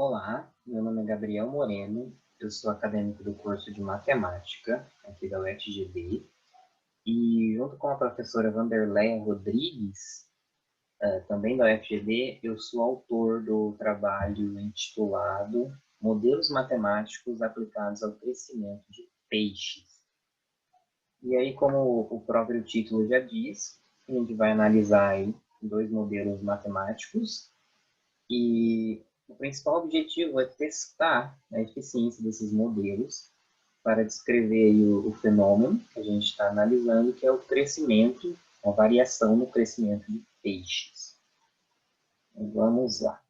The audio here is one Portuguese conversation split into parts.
Olá, meu nome é Gabriel Moreno, eu sou acadêmico do curso de Matemática aqui da UFGD e junto com a professora Vanderleia Rodrigues, também da UFGD, eu sou autor do trabalho intitulado Modelos Matemáticos Aplicados ao Crescimento de Peixes. E aí, como o próprio título já diz, a gente vai analisar aí dois modelos matemáticos e o principal objetivo é testar a eficiência desses modelos para descrever o fenômeno que a gente está analisando, que é o crescimento, a variação no crescimento de peixes. Vamos lá.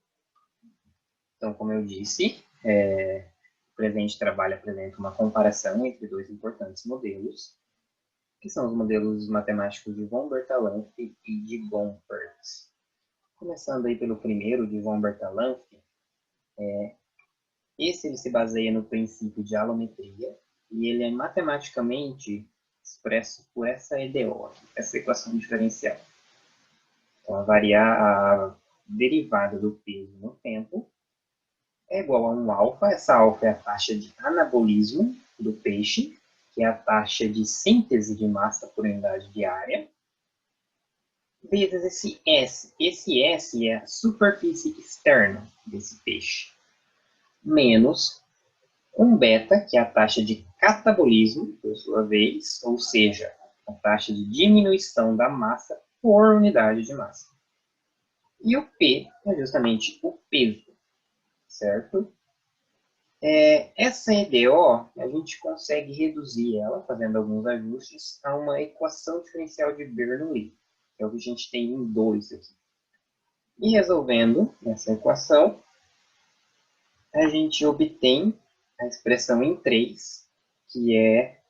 Então, como eu disse, o presente trabalho apresenta uma comparação entre dois importantes modelos, que são os modelos matemáticos de von Bertalanffy e de Gompertz. Começando aí pelo primeiro, de von Bertalanffy, esse ele se baseia no princípio de alometria e ele é matematicamente expresso por essa EDO, essa equação diferencial. Então, a derivada do peso no tempo é igual a um alfa. Essa alfa é a taxa de anabolismo do peixe, que é a taxa de síntese de massa por unidade de área, vezes esse S. Esse S é a superfície externa desse peixe, menos um beta, que é a taxa de catabolismo, por sua vez, ou seja, a taxa de diminuição da massa por unidade de massa. E o P é justamente o peso, certo? Essa EDO, a gente consegue reduzir ela, fazendo alguns ajustes, a uma equação diferencial de Bernoulli, que é o que a gente tem em 2 aqui. E resolvendo essa equação, a gente obtém a expressão em 3, que é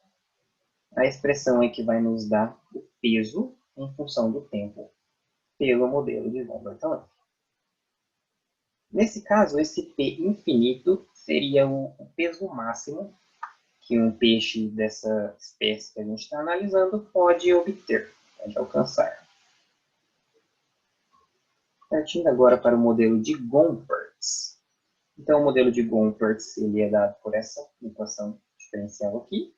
a expressão aí que vai nos dar o peso em função do tempo pelo modelo de von Bertalanffy. Nesse caso, esse P infinito seria o peso máximo que um peixe dessa espécie que a gente está analisando pode obter, pode alcançar. Partindo agora para o modelo de Gompertz. Então, o modelo de Gompertz ele é dado por essa equação diferencial aqui.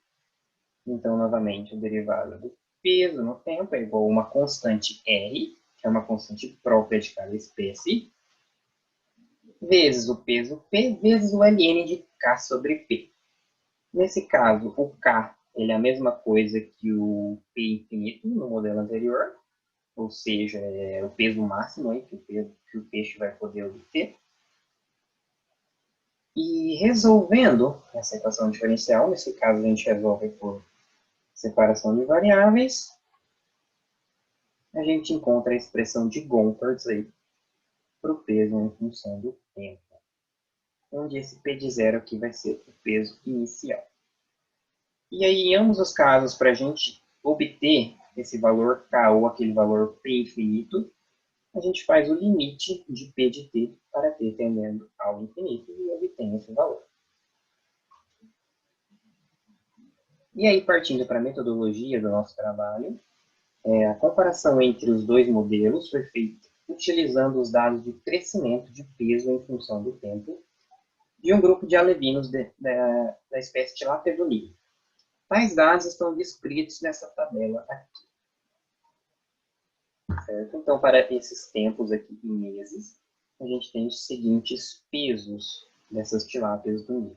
Então, novamente, a derivada do peso no tempo é igual a uma constante R, que é uma constante própria de cada espécie, vezes o peso P, vezes o ln de K sobre P. Nesse caso, o K ele é a mesma coisa que o P infinito no modelo anterior, ou seja, é o peso máximo aí que o peixe vai poder obter. E resolvendo essa equação diferencial, nesse caso a gente resolve por separação de variáveis, a gente encontra a expressão de Gompertz aí para o peso em função do tempo, onde esse P de zero aqui vai ser o peso inicial. E aí, em ambos os casos, para a gente obter esse valor K ou aquele valor P infinito, a gente faz o limite de P de T para T tendendo ao infinito e obtém esse valor. E aí, partindo para a metodologia do nosso trabalho, a comparação entre os dois modelos foi feita utilizando os dados de crescimento de peso em função do tempo de um grupo de alevinos da espécie de Lapedoni. Tais dados estão descritos nessa tabela aqui. Certo? Então, para esses tempos aqui em meses, a gente tem os seguintes pesos dessas tilápias do Nilo.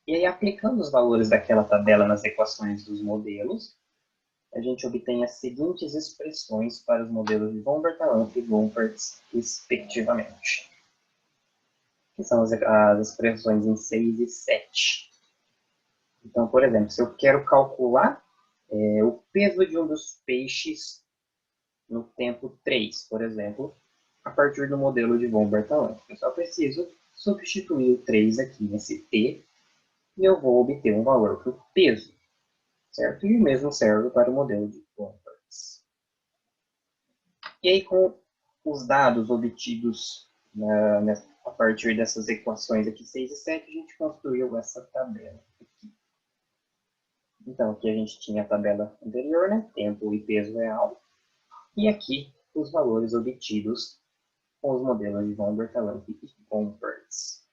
E aí, aplicando os valores daquela tabela nas equações dos modelos, a gente obtém as seguintes expressões para os modelos de von Bertalanffy e Gompertz, respectivamente. Que são as expressões em 6 e 7. Então, por exemplo, se eu quero calcular o peso de um dos peixes no tempo 3, por exemplo, a partir do modelo de von Bertalanffy, eu só preciso substituir o 3 aqui nesse T e eu vou obter um valor para o peso, certo? E o mesmo serve para o modelo de Gompertz. E aí, com os dados obtidos a partir dessas equações aqui, 6 e 7, a gente construiu essa tabela aqui. Então, aqui a gente tinha a tabela anterior, né? Tempo e peso real. E aqui, os valores obtidos com os modelos de von Bertalanffy e Gompertz.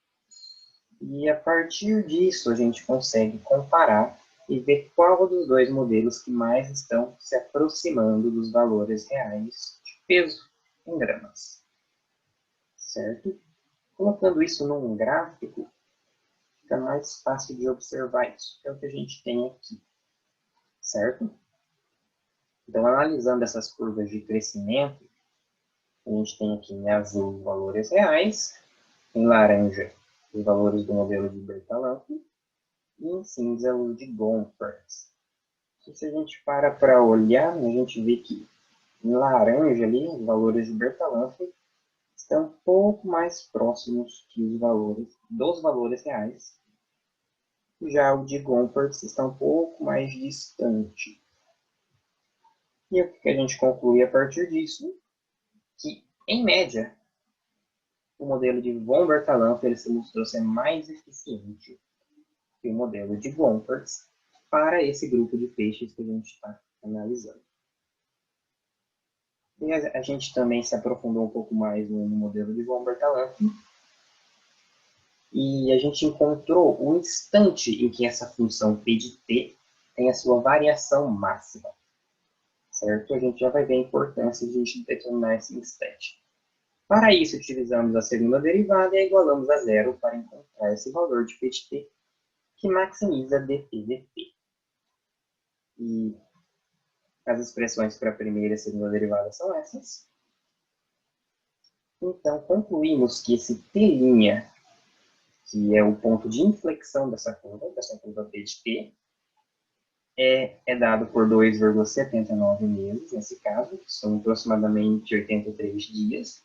E a partir disso, a gente consegue comparar e ver qual dos dois modelos que mais estão se aproximando dos valores reais de peso em gramas. Certo? Colocando isso num gráfico, fica mais fácil de observar isso, que é o que a gente tem aqui. Certo? Então, analisando essas curvas de crescimento, a gente tem aqui em azul os valores reais, em laranja os valores do modelo de Bertalanffy e em cinza os de Gompertz. E se a gente para olhar, a gente vê que em laranja ali, os valores de Bertalanffy estão um pouco mais próximos que os valores dos valores reais. Já o de Gompertz está um pouco mais distante. E o que a gente conclui a partir disso? Que, em média, o modelo de von Bertalanffy ele se mostrou ser mais eficiente que o modelo de Gompertz para esse grupo de peixes que a gente está analisando. E a gente também se aprofundou um pouco mais no modelo de von Bertalanffy e a gente encontrou o instante em que essa função P de T tem a sua variação máxima. Certo? A gente já vai ver a importância de a gente determinar esse instante. Para isso, utilizamos a segunda derivada e a igualamos a zero para encontrar esse valor de P de T que maximiza dp/dp. E as expressões para a primeira e a segunda derivada são essas. Então, concluímos que esse T', que é o ponto de inflexão dessa curva P de T, é dado por 2,79 meses, nesse caso, que são aproximadamente 83 dias.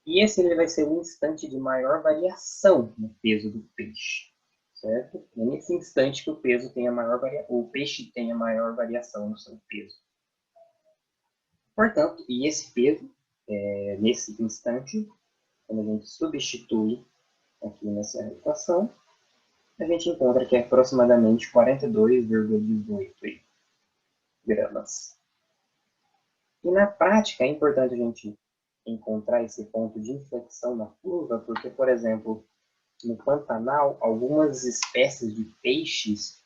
E esse ele vai ser o instante de maior variação no peso do peixe. Certo? É nesse instante que o peixe tem a maior variação no seu peso. Portanto, e esse peso, nesse instante, quando a gente substitui aqui nessa equação, a gente encontra que é aproximadamente 42,18 gramas. E na prática é importante a gente encontrar esse ponto de inflexão na curva, porque, por exemplo, no Pantanal, algumas espécies de peixes,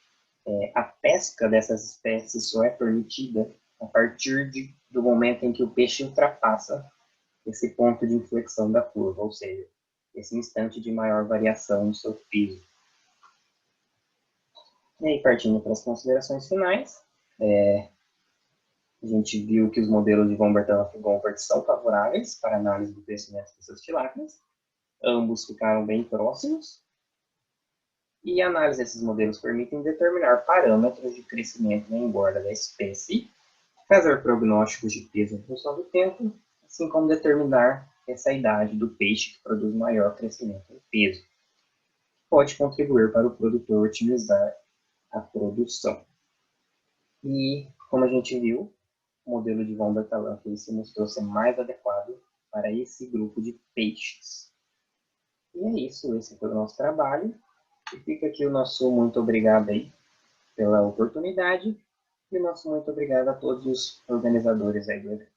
a pesca dessas espécies só é permitida a partir do momento em que o peixe ultrapassa esse ponto de inflexão da curva, ou seja, esse instante de maior variação no seu peso. E aí, partindo para as considerações finais, a gente viu que os modelos de von Bertalanffy e Gompertz são favoráveis para a análise do crescimento dessas tilápias. Ambos ficaram bem próximos. E a análise desses modelos permitem determinar parâmetros de crescimento na engorda da espécie, fazer prognósticos de peso em função do tempo, assim como determinar essa idade do peixe que produz maior crescimento em peso. Pode contribuir para o produtor otimizar a produção. E, como a gente viu, o modelo de von Bertalanffy se mostrou ser mais adequado para esse grupo de peixes. E é isso, esse foi o nosso trabalho. E fica aqui o nosso muito obrigado aí pela oportunidade e o nosso muito obrigado a todos os organizadores aí do evento.